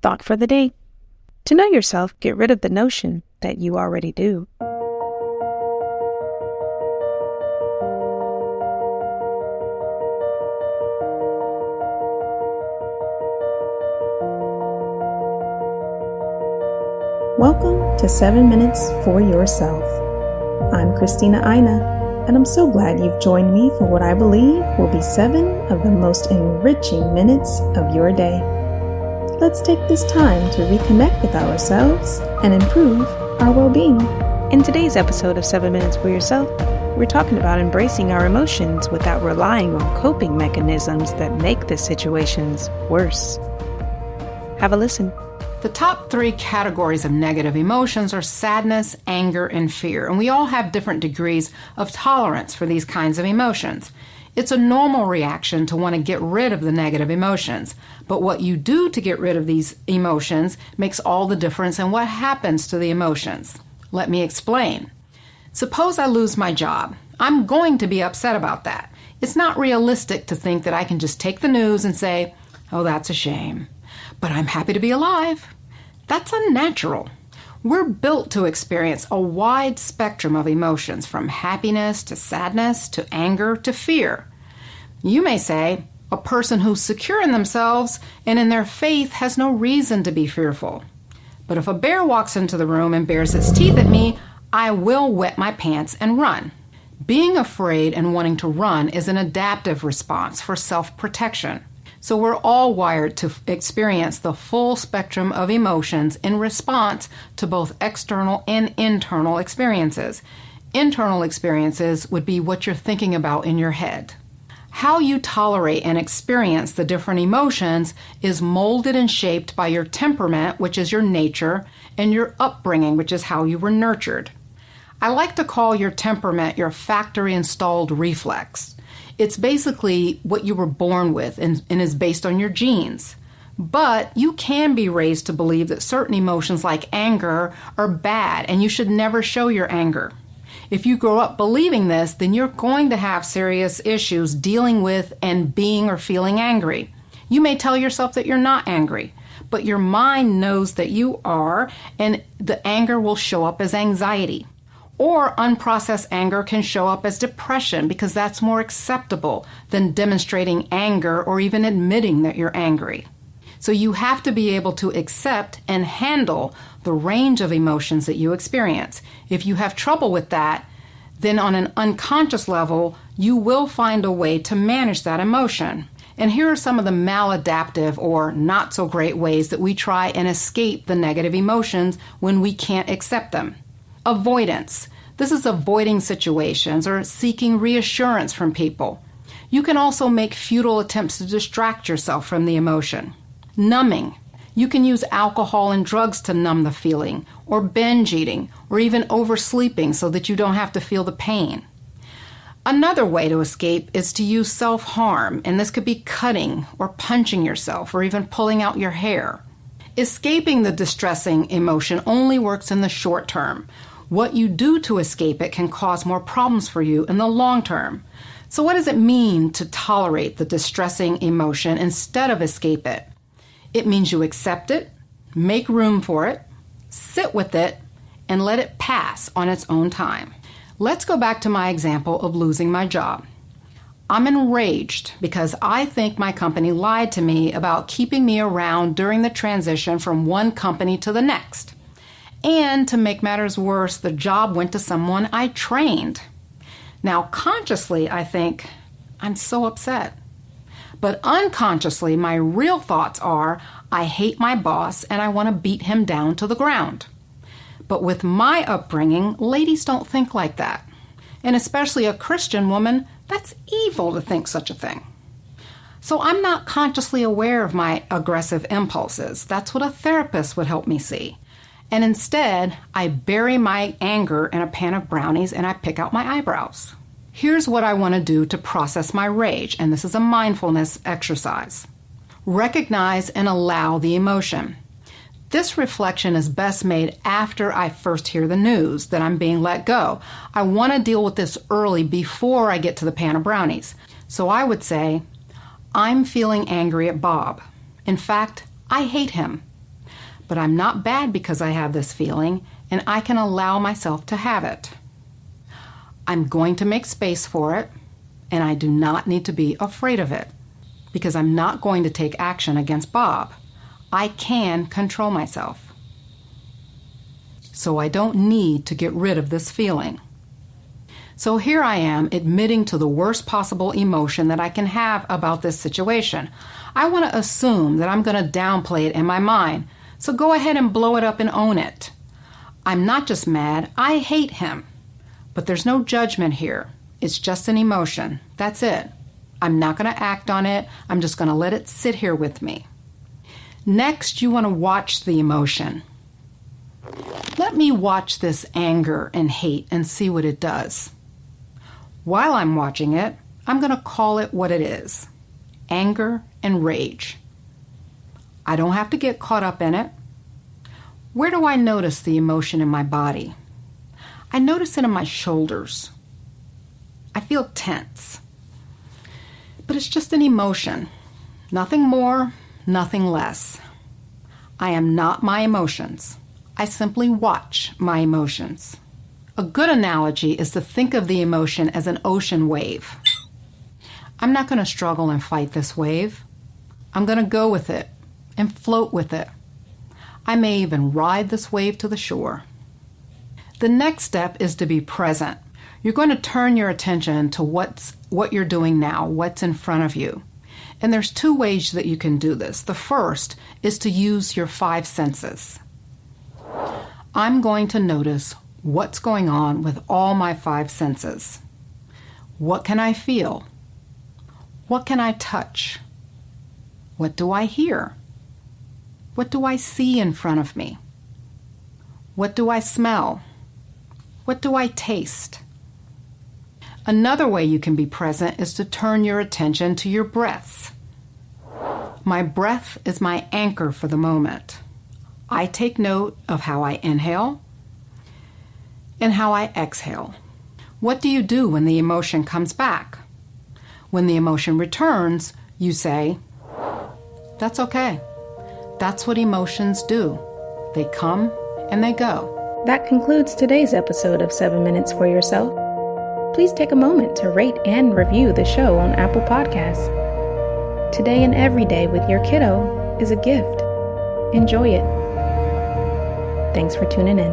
Thought for the day. To know yourself, get rid of the notion that you already do. Welcome to 7 Minutes for Yourself. I'm Christina Aina, and I'm so glad you've joined me for what I believe will be 7 of the most enriching minutes of your day. Let's take this time to reconnect with ourselves and improve our well-being. In today's episode of 7 Minutes for Yourself, we're talking about embracing our emotions without relying on coping mechanisms that make the situations worse. Have a listen. The top 3 categories of negative emotions are sadness, anger, and fear, and we all have different degrees of tolerance for these kinds of emotions. It's a normal reaction to want to get rid of the negative emotions, but what you do to get rid of these emotions makes all the difference in what happens to the emotions. Let me explain. Suppose I lose my job. I'm going to be upset about that. It's not realistic to think that I can just take the news and say, "Oh, that's a shame, but I'm happy to be alive." That's unnatural. We're built to experience a wide spectrum of emotions, from happiness to sadness to anger to fear. You may say, a person who's secure in themselves and in their faith has no reason to be fearful. But if a bear walks into the room and bares its teeth at me, I will wet my pants and run. Being afraid and wanting to run is an adaptive response for self-protection. So we're all wired to experience the full spectrum of emotions in response to both external and internal experiences. Internal experiences would be what you're thinking about in your head. How you tolerate and experience the different emotions is molded and shaped by your temperament, which is your nature, and your upbringing, which is how you were nurtured. I like to call your temperament your factory-installed reflex. It's basically what you were born with and is based on your genes. But you can be raised to believe that certain emotions like anger are bad and you should never show your anger. If you grow up believing this, then you're going to have serious issues dealing with and being or feeling angry. You may tell yourself that you're not angry, but your mind knows that you are, and the anger will show up as anxiety. Or unprocessed anger can show up as depression because that's more acceptable than demonstrating anger or even admitting that you're angry. So you have to be able to accept and handle the range of emotions that you experience. If you have trouble with that, then on an unconscious level, you will find a way to manage that emotion. And here are some of the maladaptive or not so great ways that we try and escape the negative emotions when we can't accept them. Avoidance. This is avoiding situations or seeking reassurance from people. You can also make futile attempts to distract yourself from the emotion. Numbing. You can use alcohol and drugs to numb the feeling, or binge eating, or even oversleeping so that you don't have to feel the pain. Another way to escape is to use self-harm, and this could be cutting or punching yourself or even pulling out your hair. Escaping the distressing emotion only works in the short term. What you do to escape it can cause more problems for you in the long term. So what does it mean to tolerate the distressing emotion instead of escape it? It means you accept it, make room for it, sit with it, and let it pass on its own time. Let's go back to my example of losing my job. I'm enraged because I think my company lied to me about keeping me around during the transition from one company to the next. And to make matters worse, the job went to someone I trained. Now, consciously, I think, I'm so upset. But unconsciously, my real thoughts are, I hate my boss and I want to beat him down to the ground. But with my upbringing, ladies don't think like that. And especially a Christian woman, that's evil to think such a thing. So I'm not consciously aware of my aggressive impulses. That's what a therapist would help me see. And instead, I bury my anger in a pan of brownies and I pick out my eyebrows. Here's what I want to do to process my rage, and this is a mindfulness exercise. Recognize and allow the emotion. This reflection is best made after I first hear the news that I'm being let go. I want to deal with this early before I get to the pan of brownies. So I would say, I'm feeling angry at Bob. In fact, I hate him. but I'm not bad because I have this feeling, and I can allow myself to have it. I'm going to make space for it, and I do not need to be afraid of it because I'm not going to take action against Bob. I can control myself. So I don't need to get rid of this feeling. So here I am admitting to the worst possible emotion that I can have about this situation. I want to assume that I'm going to downplay it in my mind, so go ahead and blow it up and own it. I'm not just mad, I hate him. But there's no judgment here. It's just an emotion. That's it. I'm not going to act on it. I'm just going to let it sit here with me. Next, you want to watch the emotion. Let me watch this anger and hate and see what it does. While I'm watching it, I'm going to call it what it is: anger and rage. I don't have to get caught up in it. Where do I notice the emotion in my body? I notice it in my shoulders. I feel tense. But it's just an emotion. Nothing more, nothing less. I am not my emotions. I simply watch my emotions. A good analogy is to think of the emotion as an ocean wave. I'm not going to struggle and fight this wave. I'm going to go with it and float with it. I may even ride this wave to the shore. The next step is to be present. You're going to turn your attention to what you're doing now, what's in front of you. And there's two ways that you can do this. The first is to use your 5 senses. I'm going to notice what's going on with all my 5 senses. What can I feel? What can I touch? What do I hear? What do I see in front of me? What do I smell? What do I taste? Another way you can be present is to turn your attention to your breath. My breath is my anchor for the moment. I take note of how I inhale and how I exhale. What do you do when the emotion comes back? When the emotion returns, you say, "That's okay. That's what emotions do. They come and they go." That concludes today's episode of 7 Minutes for Yourself. Please take a moment to rate and review the show on Apple Podcasts. Today and every day with your kiddo is a gift. Enjoy it. Thanks for tuning in.